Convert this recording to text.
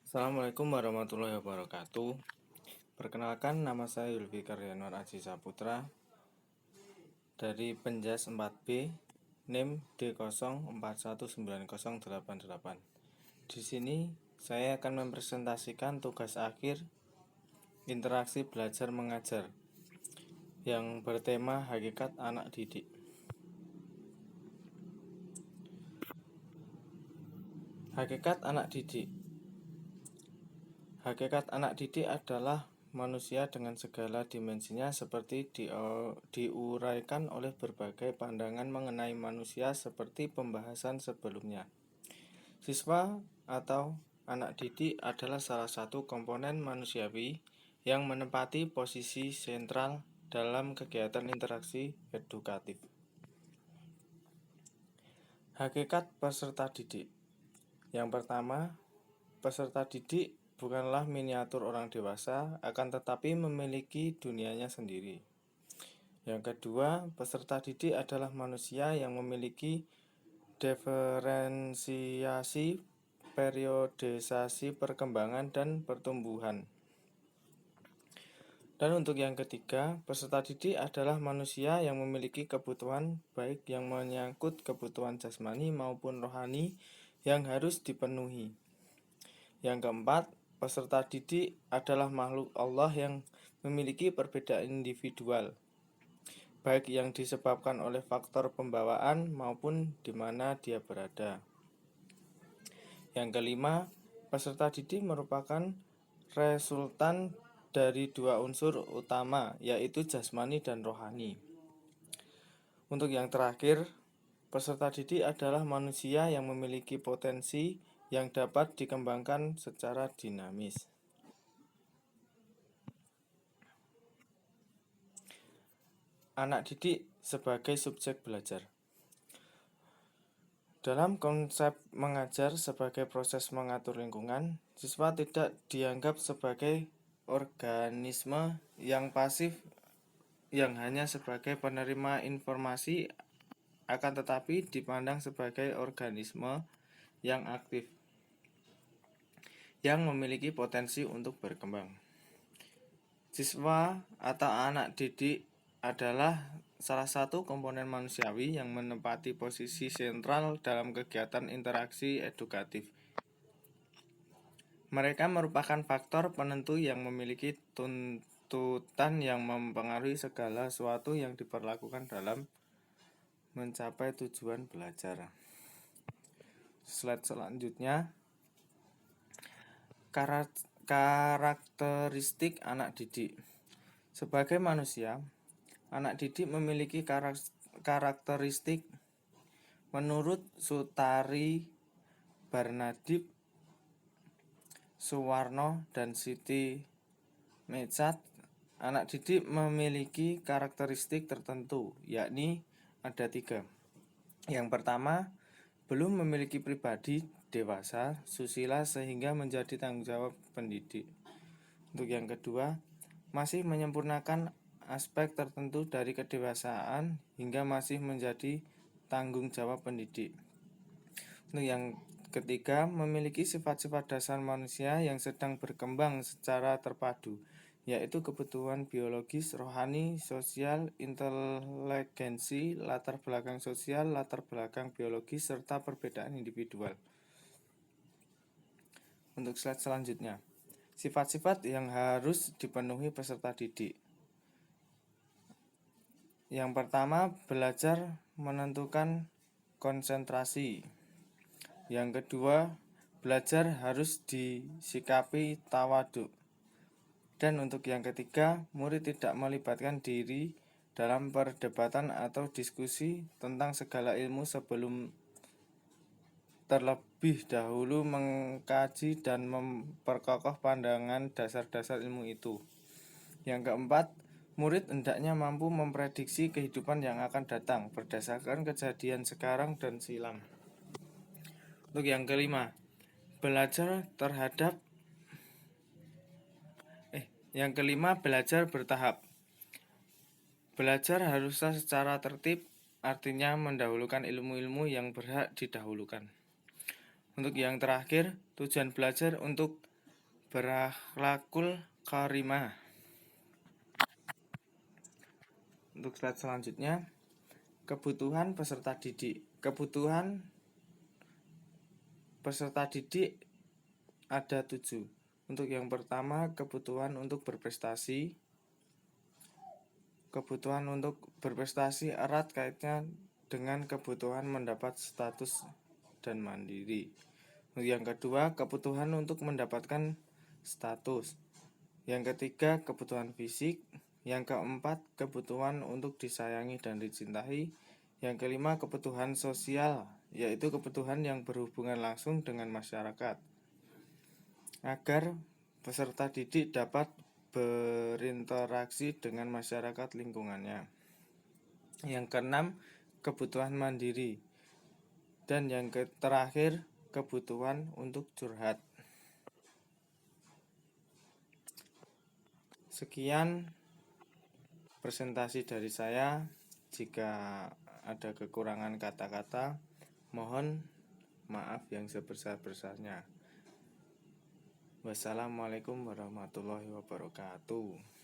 Assalamualaikum warahmatullahi wabarakatuh. Perkenalkan, nama saya Yulfikar Yanwar Aji Saputra dari Penjas 4B, NIM D04190888. Di sini saya akan mempresentasikan tugas akhir interaksi belajar mengajar yang bertema hakikat anak didik. Hakikat anak didik. Hakikat anak didik adalah manusia dengan segala dimensinya seperti diuraikan oleh berbagai pandangan mengenai manusia seperti pembahasan sebelumnya. Siswa atau anak didik adalah salah satu komponen manusiawi yang menempati posisi sentral dalam kegiatan interaksi edukatif. Hakikat peserta didik. Yang pertama, peserta didik bukanlah miniatur orang dewasa, akan tetapi memiliki dunianya sendiri. Yang kedua, peserta didik adalah manusia yang memiliki diferensiasi, periodisasi perkembangan dan pertumbuhan. Dan untuk yang ketiga, peserta didik adalah manusia yang memiliki kebutuhan baik yang menyangkut kebutuhan jasmani maupun rohani yang harus dipenuhi. Yang keempat, peserta didik adalah makhluk Allah yang memiliki perbedaan individual, baik yang disebabkan oleh faktor pembawaan maupun di mana dia berada. Yang kelima, peserta didik merupakan resultan dari dua unsur utama, yaitu jasmani dan rohani. Untuk yang terakhir, peserta didik adalah manusia yang memiliki potensi yang dapat dikembangkan secara dinamis. Anak didik sebagai subjek belajar. Dalam konsep mengajar sebagai proses mengatur lingkungan, siswa tidak dianggap sebagai organisme yang pasif yang hanya sebagai penerima informasi, akan tetapi dipandang sebagai organisme yang aktif, yang memiliki potensi untuk berkembang. Siswa atau anak didik adalah salah satu komponen manusiawi yang menempati posisi sentral dalam kegiatan interaksi edukatif. Mereka merupakan faktor penentu yang memiliki tuntutan yang mempengaruhi segala sesuatu yang diperlakukan dalam mencapai tujuan belajar. Slide selanjutnya, karakteristik anak didik. Sebagai manusia, anak didik memiliki karakteristik menurut Sutari Barnadip Suwarno dan Siti Mecat. Anak didik memiliki karakteristik tertentu, yakni ada 3. Yang pertama, belum memiliki pribadi dewasa, susila sehingga menjadi tanggung jawab pendidik. Untuk yang kedua, masih menyempurnakan aspek tertentu dari kedewasaan hingga masih menjadi tanggung jawab pendidik. Untuk yang ketiga, memiliki sifat-sifat dasar manusia yang sedang berkembang secara terpadu, yaitu kebutuhan biologis, rohani, sosial, inteligensi, latar belakang sosial, latar belakang biologis, serta perbedaan individual. Untuk slide selanjutnya, sifat-sifat yang harus dipenuhi peserta didik. Yang pertama, belajar menentukan konsentrasi. Yang kedua, belajar harus disikapi tawaduk. Dan untuk yang ketiga, murid tidak melibatkan diri dalam perdebatan atau diskusi tentang segala ilmu sebelum terlebih dahulu mengkaji dan memperkokoh pandangan dasar-dasar ilmu itu. Yang keempat, murid hendaknya mampu memprediksi kehidupan yang akan datang berdasarkan kejadian sekarang dan silam. Untuk yang kelima, belajar bertahap. Belajar haruslah secara tertib, artinya mendahulukan ilmu-ilmu yang berhak didahulukan. Untuk yang terakhir, tujuan belajar untuk Berakhlakul karimah. Untuk slide selanjutnya, kebutuhan peserta didik. Kebutuhan peserta didik ada 7. Untuk yang pertama, kebutuhan untuk berprestasi. Kebutuhan untuk berprestasi erat kaitannya dengan kebutuhan mendapat status dan mandiri. Yang kedua, kebutuhan untuk mendapatkan status. Yang ketiga, kebutuhan fisik. Yang keempat, kebutuhan untuk disayangi dan dicintai. Yang kelima, kebutuhan sosial, yaitu kebutuhan yang berhubungan langsung dengan masyarakat, agar peserta didik dapat berinteraksi dengan masyarakat lingkungannya. Yang keenam, kebutuhan mandiri. Dan yang terakhir, kebutuhan untuk curhat. Sekian presentasi dari saya. Jika ada kekurangan kata-kata, mohon maaf yang sebesar-besarnya. Wassalamualaikum warahmatullahi wabarakatuh.